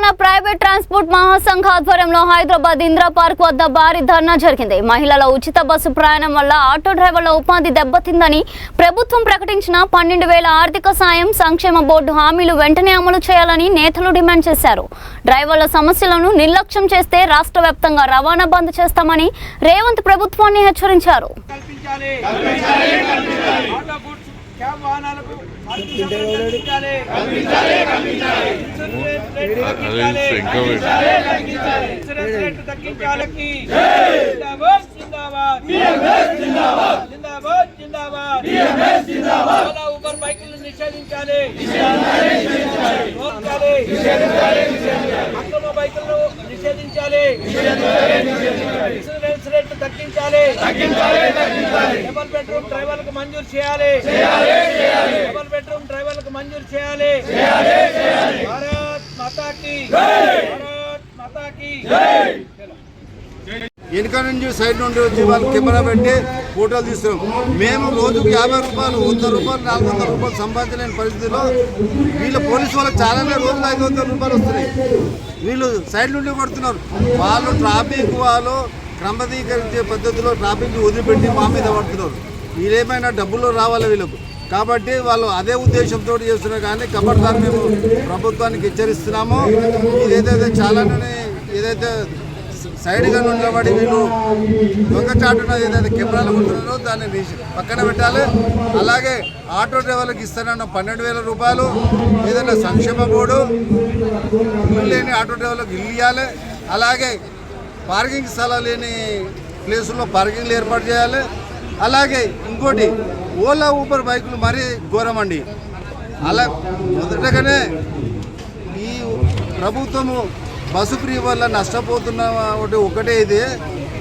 Telangana private transport Mahasangha ఆధ్వర్యంలో Hyderabad Indira park వద్ద భారీ ధర్నా జరిగింది. మహిళల ఉచిత బస్సు ప్రయాణం వల్ల ఆటో డ్రైవర్ల ఉపాధి దెబ్బతిందని ప్రభుత్వం ప్రకటించిన 12,000 ఆర్థిక సాయం సంక్షేమ బోర్డు హామీలు వెంటనే అమలు చేయాలని నేతలు డిమాండ్ చేశారు. డ్రైవర్ల సమస్యలను నిర్లక్ష్యం చేస్తే రాష్ట్ర వ్యాప్తంగా రవాణా బంద్ చేస్తామని రేవంత్ ప్రభుత్వాన్ని హెచ్చరించారు. డబుల్ బెడ్రూమ్ డ్రైవర్లకు మంజూరు చేయాలి. డబుల్ బెడ్రూమ్ డ్రైవర్లకు మంజూరు చేయాలి. భారత్ మాతా కీ భారత్ మాతా కీ వెనుక నుంచి సైడ్ నుండి వచ్చి వాళ్ళు కెమెరా పెట్టి ఫోటోలు తీస్తున్నాం. మేము రోజుకు 50 రూపాయలు 100 రూపాయలు 400 రూపాయలు సంపాదించలేని పరిస్థితిలో వీళ్ళ పోలీసు వాళ్ళకి చాలానే రోజులు 500 రూపాయలు వస్తున్నాయి. వీళ్ళు సైడ్ నుండి కొడుతున్నారు. వాళ్ళు ట్రాఫిక్ వాళ్ళు క్రమబద్ధీకరించే పద్ధతిలో ట్రాఫిక్ వదిలిపెట్టి మా మీద పడుతున్నారు. వీళ్ళేమైనా డబ్బులు రావాలి వీళ్ళకు. కాబట్టి వాళ్ళు అదే ఉద్దేశంతో చేస్తున్నారు. కానీ ఖబర్దార్ మేము ప్రభుత్వానికి హెచ్చరిస్తున్నాము. ఇదేదైతే చాలానే ఏదైతే సైడ్గా నిలబడి వీళ్ళు దొంగచాటున ఏదైతే కెమెరాలు కొడుతున్నారో దాన్ని పక్కన పెట్టాలి. అలాగే ఆటో డ్రైవర్లకు ఇస్తానన్న 12,000 రూపాయలు ఏదైనా సంక్షేమ బోర్డు ఇల్లు లేని ఆటో డ్రైవర్లకు ఇల్లు ఇవ్వాలి. అలాగే పార్కింగ్ స్థలాలు లేని ప్లేసుల్లో పార్కింగ్లు ఏర్పాటు చేయాలి. అలాగే ఇంకోటి ఓలా ఊబర్ బైకులు మరీ ఘోరం అండి. అలా మొదటగానే ఈ ప్రభుత్వము బస్సు ఫ్రీ వల్ల నష్టపోతున్న ఒకటే ఇది.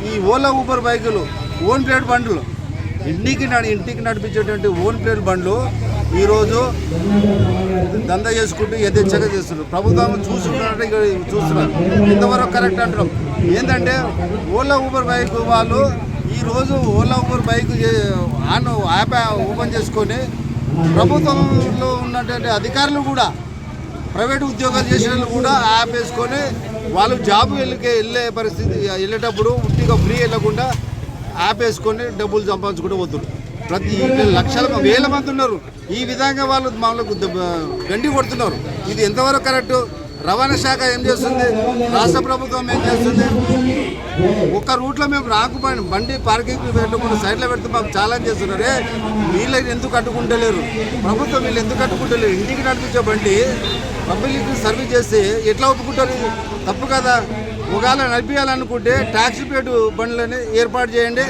ఈ ఓలా ఊబర్ బైకులు ఓన్ ప్లేట్ బండ్లు ఇంటికి నడిపించేటువంటి ఓన్ ప్లేట్ బండ్లు ఈరోజు దందా చేసుకుంటూ యథేచ్ఛగా చేస్తున్నారు. ప్రభుత్వం చూస్తున్నారు ఇంతవరకు కరెక్ట్ అంటున్నాం. ఏంటంటే ఓలా ఊబర్ బైక్ వాళ్ళు ఈరోజు Ola Uber bike app open చేసుకొని ప్రభుత్వంలో ఉన్నటువంటి అధికారులు కూడా ప్రైవేట్ ఉద్యోగాలు చేసిన వాళ్ళు కూడా యాప్ వేసుకొని వాళ్ళు జాబ్ వెళ్ళే పరిస్థితి వెళ్ళేటప్పుడు ఉట్టిగా ఫ్రీ వెళ్ళకుండా యాప్ వేసుకొని డబ్బులు సంపాదించుకుంటూ పోతున్నారు. ప్రతి వేల మంది ఉన్నారు. ఈ విధంగా వాళ్ళు మామూలు గండి కొడుతున్నారు. ఇది ఎంతవరకు కరెక్టు? రవాణా శాఖ ఏం చేస్తుంది? రాష్ట్ర ప్రభుత్వం ఏం చేస్తుంది? ఒక రూట్లో మేము రాకపోయిన బండి పార్కింగ్ పెట్టకుండా సైడ్లో పెడితే మాకు ఛాలెంజ్ చేస్తున్నారు. వీళ్ళని ఎందుకు అడ్డుకుంటలేరు? ప్రభుత్వం వీళ్ళు ఎందుకు అడ్డుకుంటలేరు? ఇంటికి నడిపించే బండి పబ్లిక్ సర్వీస్ చేస్తే ఎట్లా ఒప్పుకుంటారు? తప్పు కదా. ఒకవేళ నడిపించాలనుకుంటే ట్యాక్సీ పేటు బండ్లని ఏర్పాటు చేయండి.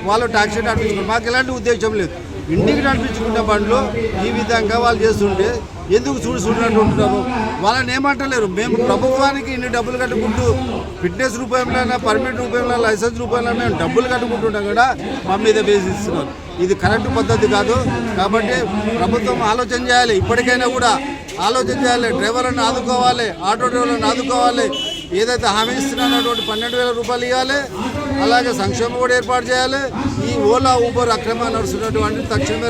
వాళ్ళు ట్యాక్సీ నడిపించుకోండి. మాకు ఎలాంటి ఉద్దేశం లేదు. ఇంటికి నడిపించుకునే బండ్లు ఈ విధంగా వాళ్ళు చేస్తుంటే ఎందుకు చూడుకుంటున్నారు? వాళ్ళని ఏమంటలేరు. మేము ప్రభుత్వానికి ఇన్ని డబ్బులు కట్టుకుంటూ ఫిట్నెస్ రూపాయలైనా పర్మిట్ రూపాయలైనా లైసెన్స్ రూపాయలైనా మేము డబ్బులు కట్టుకుంటుంటాం కూడా మా మీద వేసిస్తున్నారు. ఇది కరెక్ట్ పద్ధతి కాదు. కాబట్టి ప్రభుత్వం ఆలోచన చేయాలి. ఇప్పటికైనా కూడా ఆలోచన చేయాలి. డ్రైవర్లను ఆదుకోవాలి, ఆటో డ్రైవర్లను ఆదుకోవాలి. ఏదైతే హామీ ఇస్తున్నటువంటి 12,000 రూపాయలు ఇవ్వాలి. అలాగే సంక్షేమం కూడా ఏర్పాటు చేయాలి. ఈ ఓలా ఊబర్ అక్రమంగా నడుస్తున్నటువంటి తక్షణమే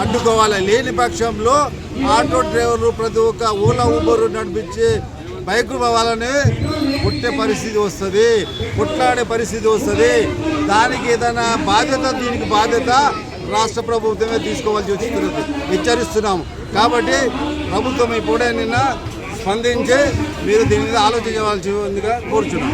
అడ్డుకోవాలి. లేని పక్షంలో ఆటో డ్రైవర్లు ప్రతి ఒక్క ఓలా ఊబర్ నడిపించి బైకు వాళ్ళని కొట్టే పరిస్థితి వస్తుంది, కొట్లాడే పరిస్థితి వస్తుంది. దానికి ఏదైనా బాధ్యత, దీనికి బాధ్యత రాష్ట్ర ప్రభుత్వమే తీసుకోవాల్సి వస్తుంది. హెచ్చరిస్తున్నాము. కాబట్టి ప్రభుత్వం ఇప్పుడే నిన్న స్పందించి మీరు దీని మీద ఆలోచించవలసిందిగా కోరుచున్నాం.